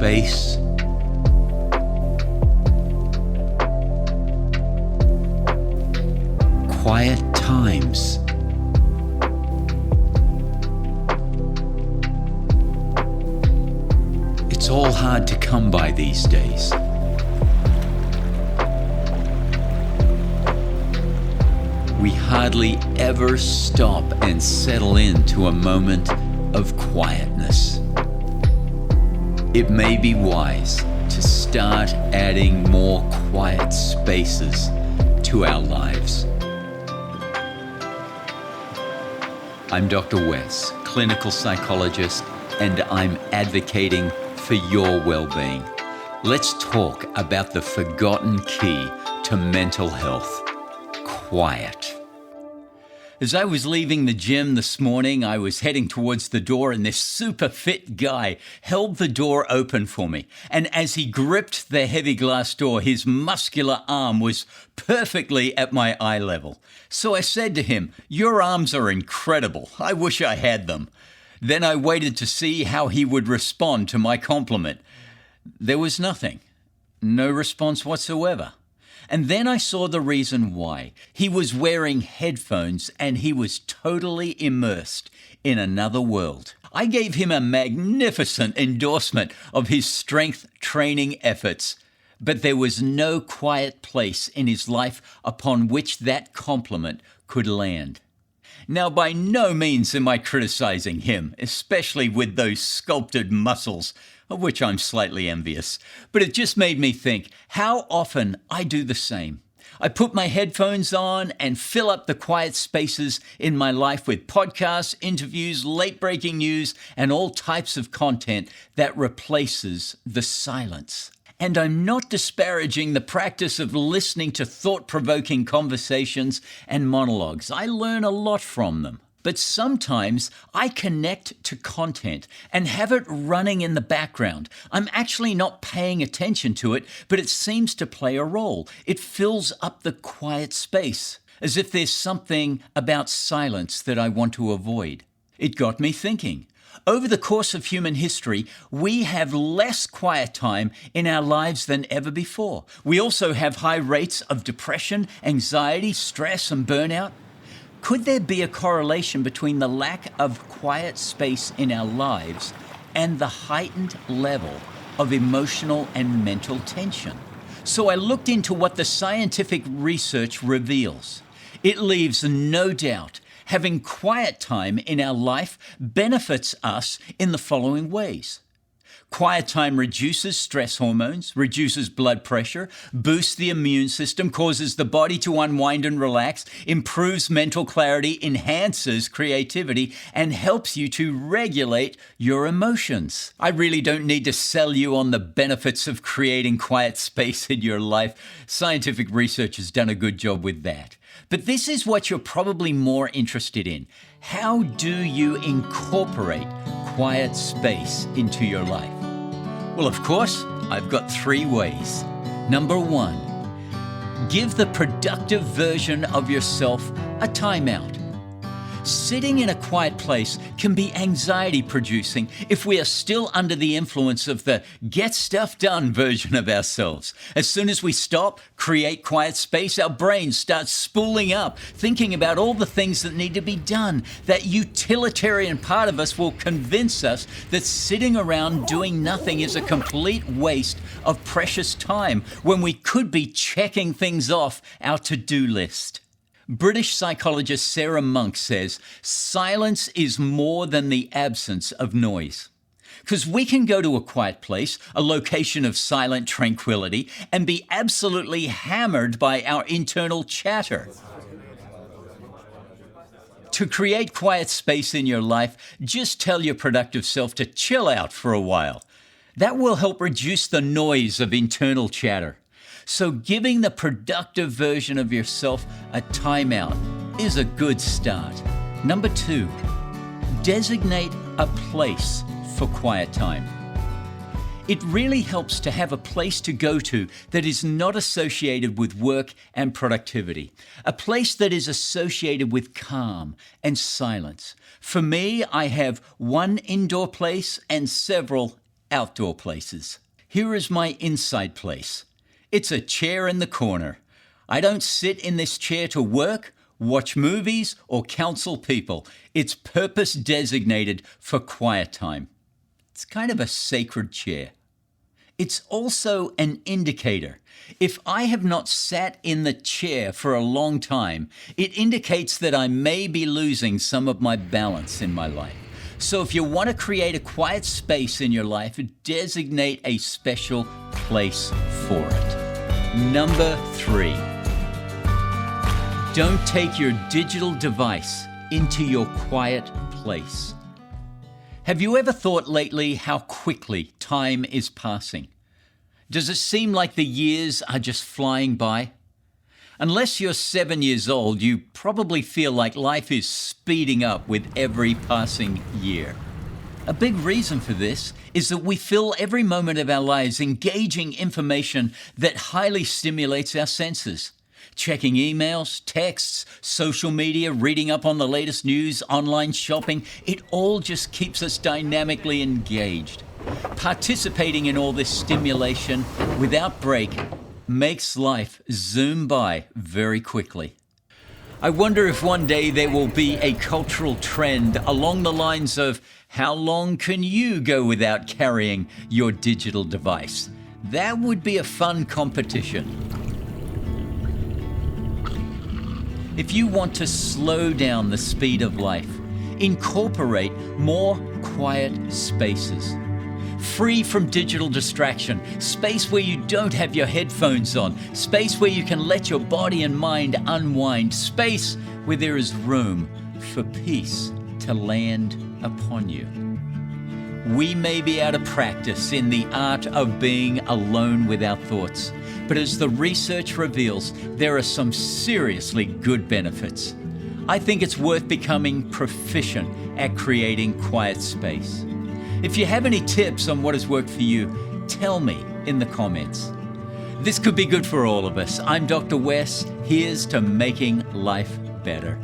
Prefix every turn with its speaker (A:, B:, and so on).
A: space, quiet times. It's all hard to come by these days. We hardly ever stop and settle into a moment of quietness. It may be wise to start adding more quiet spaces to our lives. I'm Dr. Wes, clinical psychologist, and I'm advocating for your well-being. Let's talk about the forgotten key to mental health: quiet. As I was leaving the gym this morning, I was heading towards the door and this super fit guy held the door open for me. And as he gripped the heavy glass door, his muscular arm was perfectly at my eye level. So I said to him, "Your arms are incredible. I wish I had them." Then I waited to see how he would respond to my compliment. There was nothing. No response whatsoever. And then I saw the reason why. He was wearing headphones and he was totally immersed in another world. I gave him a magnificent endorsement of his strength training efforts, but there was no quiet place in his life upon which that compliment could land. Now, by no means am I criticizing him, especially with those sculpted muscles, of which I'm slightly envious. But it just made me think how often I do the same. I put my headphones on and fill up the quiet spaces in my life with podcasts, interviews, late-breaking news, and all types of content that replaces the silence. And I'm not disparaging the practice of listening to thought-provoking conversations and monologues. I learn a lot from them. But sometimes I connect to content and have it running in the background. I'm actually not paying attention to it, but it seems to play a role. It fills up the quiet space, as if there's something about silence that I want to avoid. It got me thinking. Over the course of human history, we have less quiet time in our lives than ever before. We also have high rates of depression, anxiety, stress, and burnout. Could there be a correlation between the lack of quiet space in our lives and the heightened level of emotional and mental tension? So I looked into what the scientific research reveals. It leaves no doubt having quiet time in our life benefits us in the following ways. Quiet time reduces stress hormones, reduces blood pressure, boosts the immune system, causes the body to unwind and relax, improves mental clarity, enhances creativity, and helps you to regulate your emotions. I really don't need to sell you on the benefits of creating quiet space in your life. Scientific research has done a good job with that. But this is what you're probably more interested in. How do you incorporate quiet space into your life? Well, of course, I've got 3 ways. Number 1, give the productive version of yourself a timeout. Sitting in a quiet place can be anxiety-producing if we are still under the influence of the get stuff done version of ourselves. As soon as we stop, create quiet space, our brain starts spooling up, thinking about all the things that need to be done. That utilitarian part of us will convince us that sitting around doing nothing is a complete waste of precious time when we could be checking things off our to-do list. British psychologist Sarah Monk says, silence is more than the absence of noise. Because we can go to a quiet place, a location of silent tranquility, and be absolutely hammered by our internal chatter. To create quiet space in your life, just tell your productive self to chill out for a while. That will help reduce the noise of internal chatter. So giving the productive version of yourself a timeout is a good start. Number 2, designate a place for quiet time. It really helps to have a place to go to that is not associated with work and productivity, a place that is associated with calm and silence. For me, I have one indoor place and several outdoor places. Here is my inside place. It's a chair in the corner. I don't sit in this chair to work, watch movies, or counsel people. It's purpose designated for quiet time. It's kind of a sacred chair. It's also an indicator. If I have not sat in the chair for a long time, it indicates that I may be losing some of my balance in my life. So if you want to create a quiet space in your life, designate a special place for it. Number 3. Don't take your digital device into your quiet place. Have you ever thought lately how quickly time is passing? Does it seem like the years are just flying by? Unless you're 7 years old, you probably feel like life is speeding up with every passing year. A big reason for this is that we fill every moment of our lives engaging information that highly stimulates our senses. Checking emails, texts, social media, reading up on the latest news, online shopping, it all just keeps us dynamically engaged. Participating in all this stimulation without break makes life zoom by very quickly. I wonder if one day there will be a cultural trend along the lines of how long can you go without carrying your digital device? That would be a fun competition. If you want to slow down the speed of life, incorporate more quiet spaces. Free from digital distraction, space where you don't have your headphones on, space where you can let your body and mind unwind, space where there is room for peace to land upon you. We may be out of practice in the art of being alone with our thoughts, but as the research reveals, there are some seriously good benefits. I think it's worth becoming proficient at creating quiet space. If you have any tips on what has worked for you, tell me in the comments. This could be good for all of us. I'm Dr. Wes. Here's to making life better.